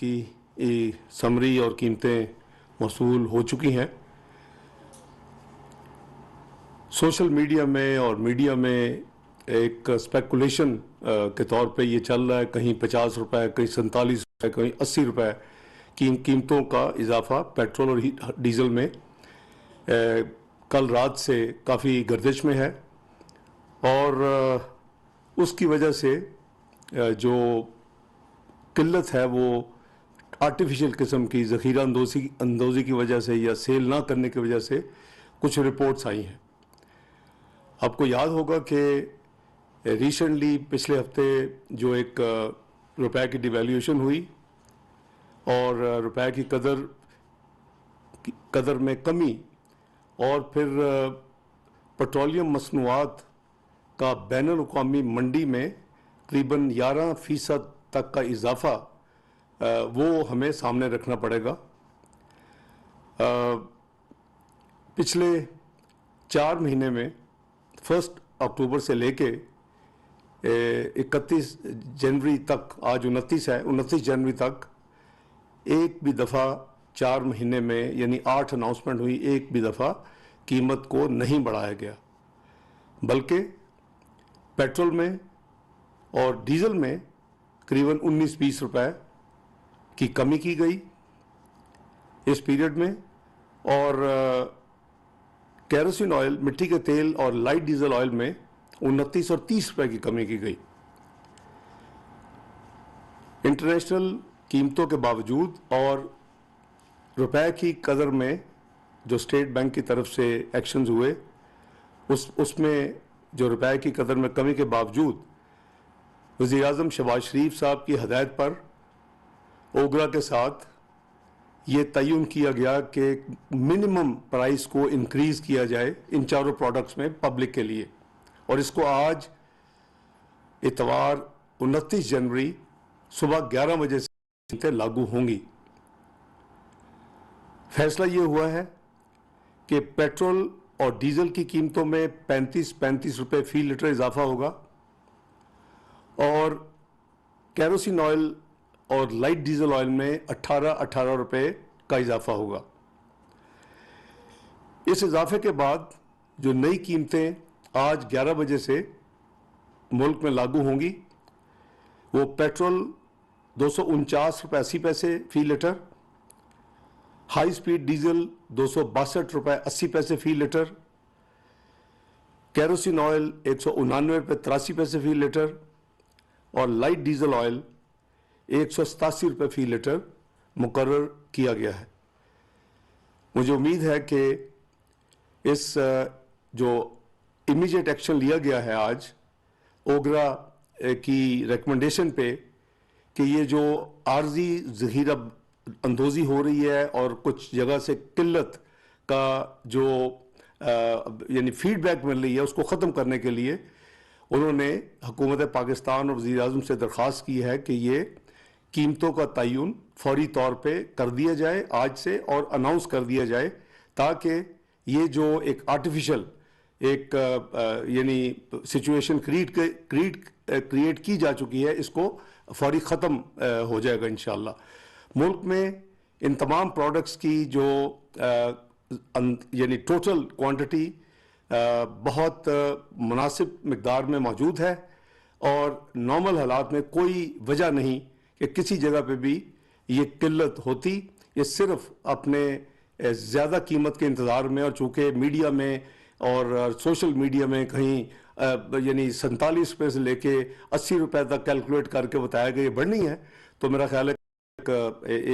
की समरी और कीमतें मौसूल हो चुकी हैं। सोशल मीडिया में और मीडिया में एक स्पेकुलेशन के तौर पे ये चल रहा है, कहीं 50 रुपए, कहीं 47 रुपए, कहीं 80 रुपए की कीमतों का इजाफा पेट्रोल और डीजल में कल रात से काफ़ी गर्दिश में है और उसकी वजह से जो किल्लत है वो आर्टिफिशियल किस्म की ज़ख़ीरा अंदोज़ी की वजह से या सेल ना करने की वजह से कुछ रिपोर्ट्स आई हैं। आपको याद होगा कि रिसेंटली पिछले हफ्ते जो एक रुपए की डिवैल्यूएशन हुई और रुपए की कदर में कमी और फिर पेट्रोलियम मसनूआत का बैनुल-अक़वामी मंडी में करीबन 11% तक का इजाफा वो हमें सामने रखना पड़ेगा। पिछले 4 महीने में 1 अक्टूबर से लेके 31 जनवरी तक, आज 29 है, 29 जनवरी तक एक भी दफ़ा 4 महीने में यानी 8 अनाउंसमेंट हुई, एक भी दफ़ा कीमत को नहीं बढ़ाया गया, बल्कि पेट्रोल में और डीजल में करीबन 19-20 रुपए की कमी की गई इस पीरियड में और केरोसिन ऑयल, मिट्टी के तेल और लाइट डीजल ऑयल में 29 और 30 रुपए की कमी की गई। इंटरनेशनल कीमतों के बावजूद और रुपए की कदर में जो स्टेट बैंक की तरफ से एक्शंस हुए उसमें जो रुपए की कदर में कमी के बावजूद वज़ीर-ए-आज़म शहबाज शरीफ साहब की हदायत पर ओगरा के साथ ये तयन किया गया कि मिनिमम प्राइस को इंक्रीज़ किया जाए इन चारों प्रोडक्ट्स में पब्लिक के लिए, और इसको आज इतवार 29 जनवरी सुबह 11 बजे से लागू होंगी। फैसला ये हुआ है कि पेट्रोल और डीजल की कीमतों में 35 रुपए फी लीटर इजाफा होगा और केरोसिन ऑयल और लाइट डीजल ऑयल में 18 रुपए का इजाफा होगा। इस इजाफे के बाद जो नई कीमतें आज 11 बजे से मुल्क में लागू होंगी वो पेट्रोल 249 रुपए 80 पैसे फी लीटर, हाई स्पीड डीजल 262 रुपए 80 पैसे फी लीटर, केरोसिन ऑयल 199 रुपए 83 पैसे फी लीटर और लाइट डीजल ऑयल 187 रुपए फी लीटर मुकर्रर किया गया है। मुझे उम्मीद है कि इस जो इमीडिएट एक्शन लिया गया है आज ओगरा की रिकमेंडेशन पे कि ये जो आर्जी ज़ख़ीरा अंदोज़ी हो रही है और कुछ जगह से किल्लत का जो यानी फीडबैक मिल रही है उसको ख़त्म करने के लिए उन्होंने हुकूमत पाकिस्तान और वज़ीर-ए-आज़म से दरख्वास्त की है कि ये कीमतों का तयन फौरी तौर पे कर दिया जाए आज से और अनाउंस कर दिया जाए, ताकि ये जो एक आर्टिफिशियल एक यानी सिचुएशन क्रिएट की जा चुकी है इसको फौरी ख़त्म हो जाएगा इंशाअल्लाह। मुल्क में इन तमाम प्रोडक्ट्स की जो यानी टोटल क्वांटिटी बहुत मुनासिब मिकदार में मौजूद है और नॉर्मल हालात में कोई वजह नहीं कि किसी जगह पे भी ये किल्लत होती। ये सिर्फ अपने ज़्यादा कीमत के इंतज़ार में और चूँकि मीडिया में और सोशल मीडिया में कहीं यानी 47 रुपये से लेके 80 रुपये तक कैलकुलेट करके बताया गया ये बढ़नी है, तो मेरा ख्याल है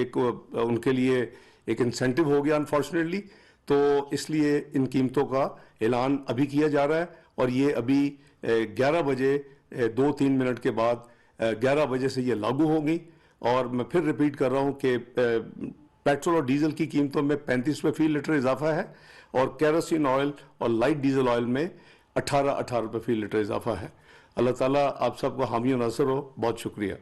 एक उनके लिए एक इंसेंटिव हो गया अनफॉर्चुनेटली। तो इसलिए इन कीमतों का ऐलान अभी किया जा रहा है और ये अभी 11 बजे 2-3 मिनट के बाद 11 बजे से ये लागू होगी। और मैं फिर रिपीट कर रहा हूँ कि पेट्रोल और डीजल की कीमतों में 35 रुपये फी लीटर इजाफा है और केरोसिन ऑयल और लाइट डीजल ऑयल में 18 रुपये फी लीटर इजाफा है। अल्लाह ताला आप सबको हामी और नासर हो। बहुत शुक्रिया।